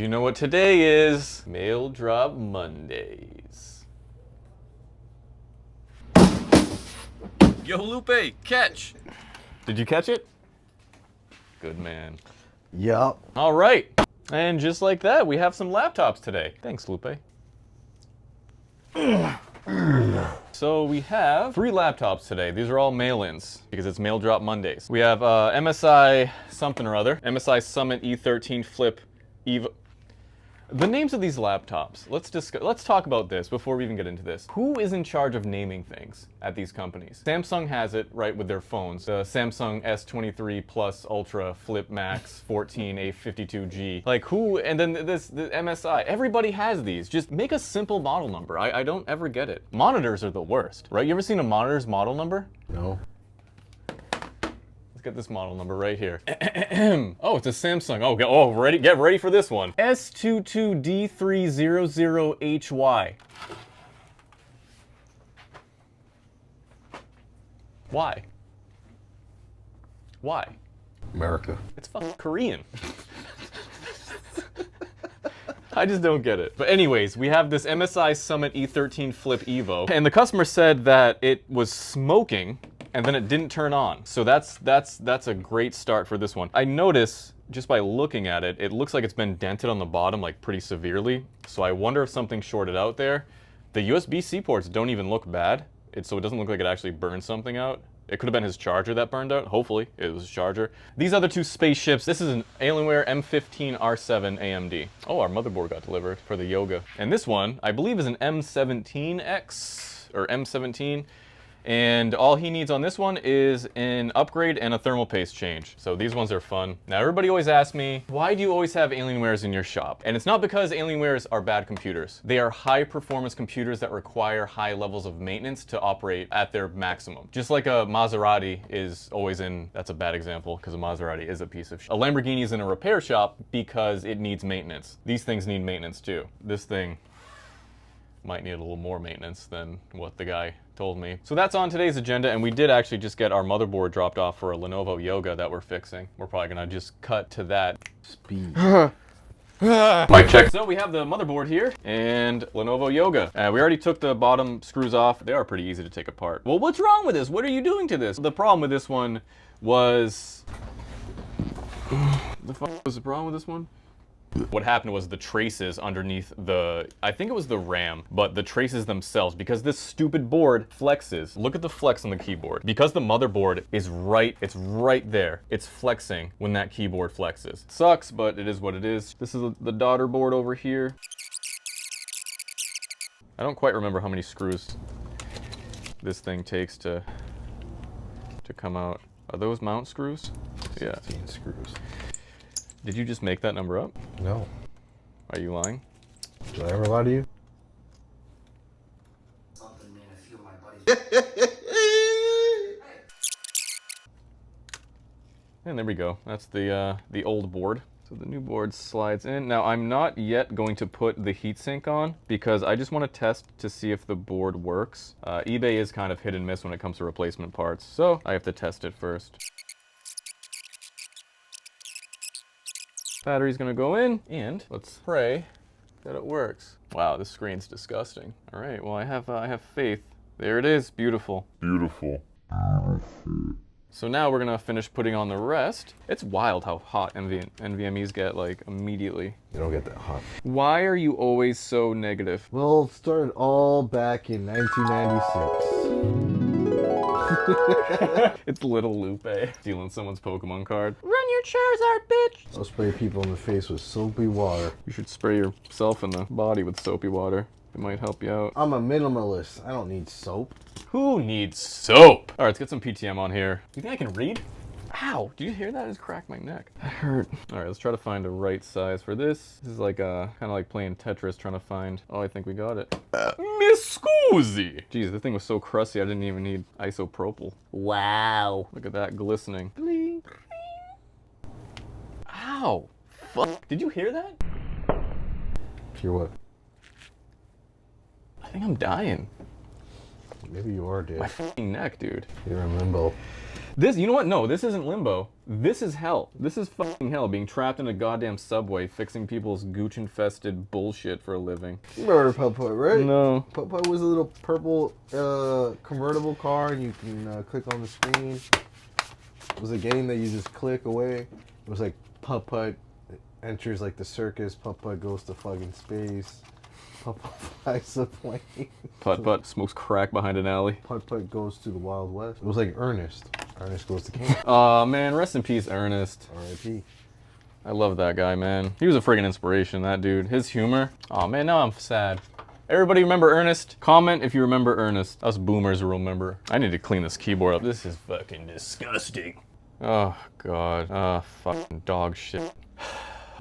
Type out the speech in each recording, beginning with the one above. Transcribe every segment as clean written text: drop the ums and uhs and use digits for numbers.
You know what today is? Mail Drop Mondays. Yo, Lupe, catch! Did you catch it? Good man. Yup. All right. And just like that, we have some laptops today. Thanks, Lupe. So we have 3 laptops today. These are all mail-ins because it's Mail Drop Mondays. We have MSI something or other, MSI Summit E13 Flip Evo. The names of these laptops, let's talk about this before we even get into this. Who is in charge of naming things at these companies? Samsung has it, right, with their phones. The Samsung S23 Plus Ultra Flip Max 14 A52G. Like who, and then the MSI. Everybody has these. Just make a simple model number. I don't ever get it. Monitors are the worst, right? You ever seen a monitor's model number? No. Let's get this model number right here. Oh, it's a Samsung. Oh, get ready for this one. S22D300HY. Why? Why? America. It's fucking Korean. I just don't get it. But anyways, we have this MSI Summit E13 Flip Evo, and the customer said that it was smoking and then it didn't turn on. So that's a great start for this one. I notice just by looking at it, it looks like it's been dented on the bottom like pretty severely. So I wonder if something shorted out there. The USB-C ports don't even look bad. So it doesn't look like it actually burned something out. It could have been his charger that burned out. Hopefully it was his charger. These other 2 spaceships, this is an Alienware M15 R7 AMD. Oh, our motherboard got delivered for the Yoga. And this one, I believe, is an M17X or M17. And all he needs on this one is an upgrade and a thermal paste change. So these ones are fun. Now everybody always asks me, why do you always have Alienwares in your shop? And it's not because Alienwares are bad computers. They are high performance computers that require high levels of maintenance to operate at their maximum. Just like a Maserati is always in, that's a bad example because a Maserati is a piece of shit. A Lamborghini is in a repair shop because it needs maintenance. These things need maintenance too. This thing might need a little more maintenance than what the guy told me. So that's on today's agenda, and we did actually just get our motherboard dropped off for a Lenovo Yoga that we're fixing. We're probably gonna just cut to that. Speed. Mic check. So we have the motherboard here and Lenovo Yoga. We already took the bottom screws off. They are pretty easy to take apart. Well, what's wrong with this? What are you doing to this? The problem with this one was... The fuck was the problem with this one? What happened was the traces underneath the, I think it was the RAM, but the traces themselves, because this stupid board flexes. Look at the flex on the keyboard. Because the motherboard is right, it's right there. It's flexing when that keyboard flexes. Sucks, but it is what it is. This is the daughter board over here. I don't quite remember how many screws this thing takes to come out. Are those mount screws? Yeah. 16 screws. Did you just make that number up? No. Are you lying? Did I ever lie to you? And there we go. That's the old board. So the new board slides in. Now I'm not yet going to put the heatsink on because I just want to test to see if the board works. eBay is kind of hit and miss when it comes to replacement parts, so I have to test it first. Battery's gonna go in, and let's pray that it works. Wow, this screen's disgusting. All right, well I have faith. There it is, beautiful. Beautiful. So now we're gonna finish putting on the rest. It's wild how hot NVMEs get, like, immediately. They don't get that hot. Why are you always so negative? Well, it started all back in 1996. It's little Lupe stealing someone's Pokemon card. Run your Charizard, bitch! I'll spray people in the face with soapy water. You should spray yourself in the body with soapy water. It might help you out. I'm a minimalist. I don't need soap. Who needs soap? All right, let's get some PTM on here. You think I can read? Ow, did you hear that? I just cracked my neck. That hurt. All right, let's try to find a right size for this. This is like kind of like playing Tetris, trying to find, oh, I think we got it. Miss Scusi! Jeez, the thing was so crusty, I didn't even need isopropyl. Wow. Look at that glistening. Bling. Ow, fuck. Did you hear that? Hear what? I think I'm dying. Maybe you are, dude. My fucking neck, dude. You're in limbo. This, you know what? No, this isn't limbo. This is hell. This is fucking hell, being trapped in a goddamn subway fixing people's gooch-infested bullshit for a living. You remember Putt-Putt, right? No. Putt-Putt was a little purple convertible car, and you can click on the screen. It was a game that you just click away. It was like Putt-Putt enters like the circus. Putt-Putt goes to fucking space. Putt-Putt flies a plane. Putt-Putt smokes crack behind an alley. Putt-Putt goes to the Wild West. It was like Ernest. Ernest goes to camp. Aw, man, rest in peace, Ernest. R.I.P. I love that guy, man. He was a friggin' inspiration, that dude. His humor. Aw, man, now I'm sad. Everybody remember Ernest? Comment if you remember Ernest. Us boomers will remember. I need to clean this keyboard up. This is fucking disgusting. Oh, God. Fucking dog shit.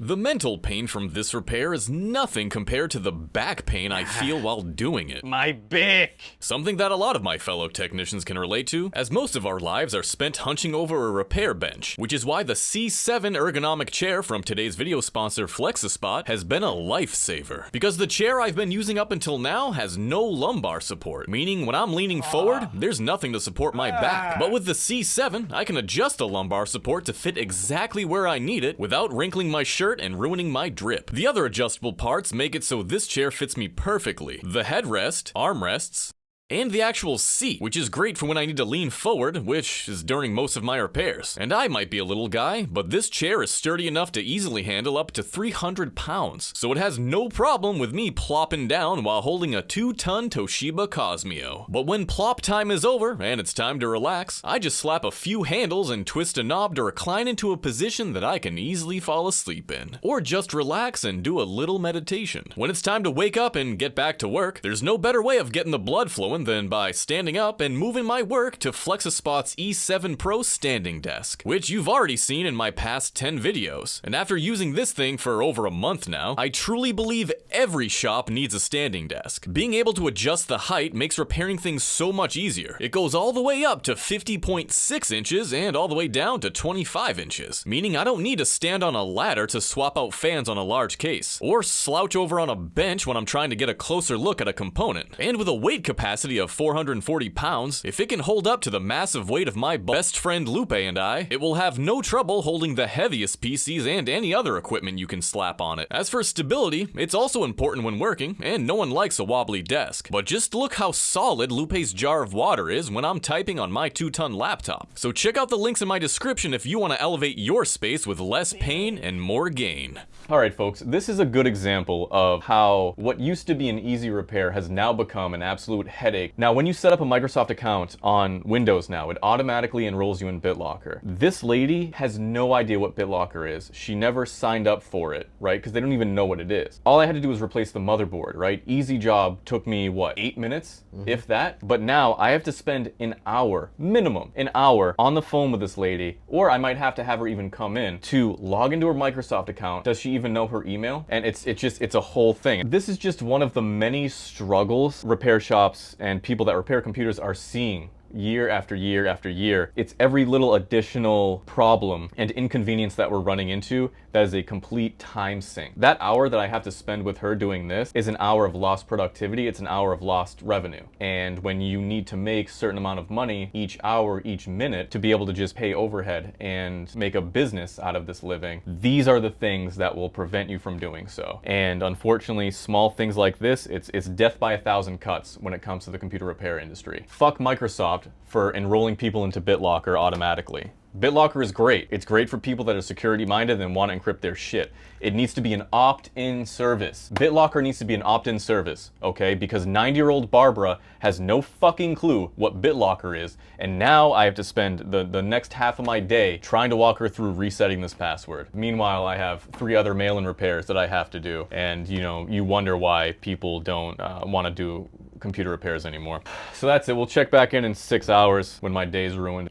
The mental pain from this repair is nothing compared to the back pain I feel while doing it. My back! Something that a lot of my fellow technicians can relate to, as most of our lives are spent hunching over a repair bench, which is why the C7 ergonomic chair from today's video sponsor FlexiSpot has been a lifesaver. Because the chair I've been using up until now has no lumbar support, meaning when I'm leaning forward, there's nothing to support my back. But with the C7, I can adjust the lumbar support to fit exactly where I need it without wrinkling my shirt and ruining my drip. The other adjustable parts make it so this chair fits me perfectly. The headrest, armrests, and the actual seat, which is great for when I need to lean forward, which is during most of my repairs. And I might be a little guy, but this chair is sturdy enough to easily handle up to 300 pounds, so it has no problem with me plopping down while holding a 2-ton Toshiba Cosmio. But when plop time is over, and it's time to relax, I just slap a few handles and twist a knob to recline into a position that I can easily fall asleep in. Or just relax and do a little meditation. When it's time to wake up and get back to work, there's no better way of getting the blood flowing than by standing up and moving my work to FlexiSpot's E7 Pro standing desk, which you've already seen in my past 10 videos. And after using this thing for over a month now, I truly believe every shop needs a standing desk. Being able to adjust the height makes repairing things so much easier. It goes all the way up to 50.6 inches and all the way down to 25 inches, meaning I don't need to stand on a ladder to swap out fans on a large case, or slouch over on a bench when I'm trying to get a closer look at a component. And with a weight capacity of 440 pounds, if it can hold up to the massive weight of my best friend Lupe and I, it will have no trouble holding the heaviest PCs and any other equipment you can slap on it. As for stability, it's also important when working, and no one likes a wobbly desk. But just look how solid Lupe's jar of water is when I'm typing on my 2-ton laptop. So check out the links in my description if you want to elevate your space with less pain and more gain. Alright folks, this is a good example of how what used to be an easy repair has now become an absolute headache. Now when you set up a Microsoft account on Windows now, it automatically enrolls you in BitLocker. This lady has no idea what BitLocker is. She never signed up for it, right? Because they don't even know what it is. All I had to do was replace the motherboard, right? Easy job, took me, what, 8 minutes? If that? But now I have to spend an hour, minimum, an hour on the phone with this lady, or I might have to have her even come in to log into her Microsoft account. Does she even know her email? And it's a whole thing. This is just one of the many struggles repair shops and people that repair computers are seeing year after year after year. It's every little additional problem and inconvenience that we're running into that is a complete time sink. That hour that I have to spend with her doing this is an hour of lost productivity. It's an hour of lost revenue. And when you need to make a certain amount of money each hour, each minute to be able to just pay overhead and make a business out of this living, these are the things that will prevent you from doing so. And unfortunately, small things like this, it's death by 1,000 cuts when it comes to the computer repair industry. Fuck Microsoft for enrolling people into BitLocker automatically. BitLocker is great. It's great for people that are security minded and want to encrypt their shit. It needs to be an opt-in service. BitLocker needs to be an opt-in service, okay? Because 90-year-old Barbara has no fucking clue what BitLocker is, and now I have to spend the next half of my day trying to walk her through resetting this password. Meanwhile, I have 3 other mail-in repairs that I have to do, and you know, you wonder why people don't want to do computer repairs anymore. So that's it. We'll check back in 6 hours when my day's ruined.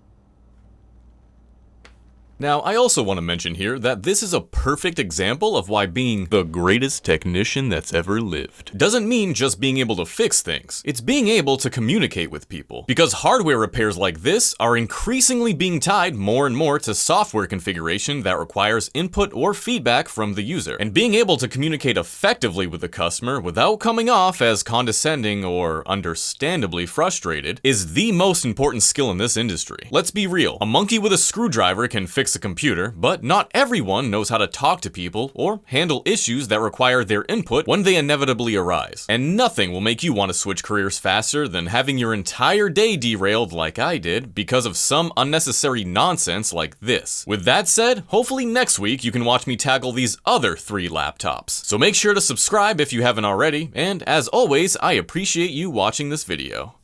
Now, I also want to mention here that this is a perfect example of why being the greatest technician that's ever lived doesn't mean just being able to fix things. It's being able to communicate with people. Because hardware repairs like this are increasingly being tied more and more to software configuration that requires input or feedback from the user. And being able to communicate effectively with the customer without coming off as condescending or understandably frustrated is the most important skill in this industry. Let's be real, a monkey with a screwdriver can fix a computer, but not everyone knows how to talk to people or handle issues that require their input when they inevitably arise. And nothing will make you want to switch careers faster than having your entire day derailed like I did because of some unnecessary nonsense like this. With that said, hopefully next week you can watch me tackle these other 3 laptops. So make sure to subscribe if you haven't already, and as always, I appreciate you watching this video.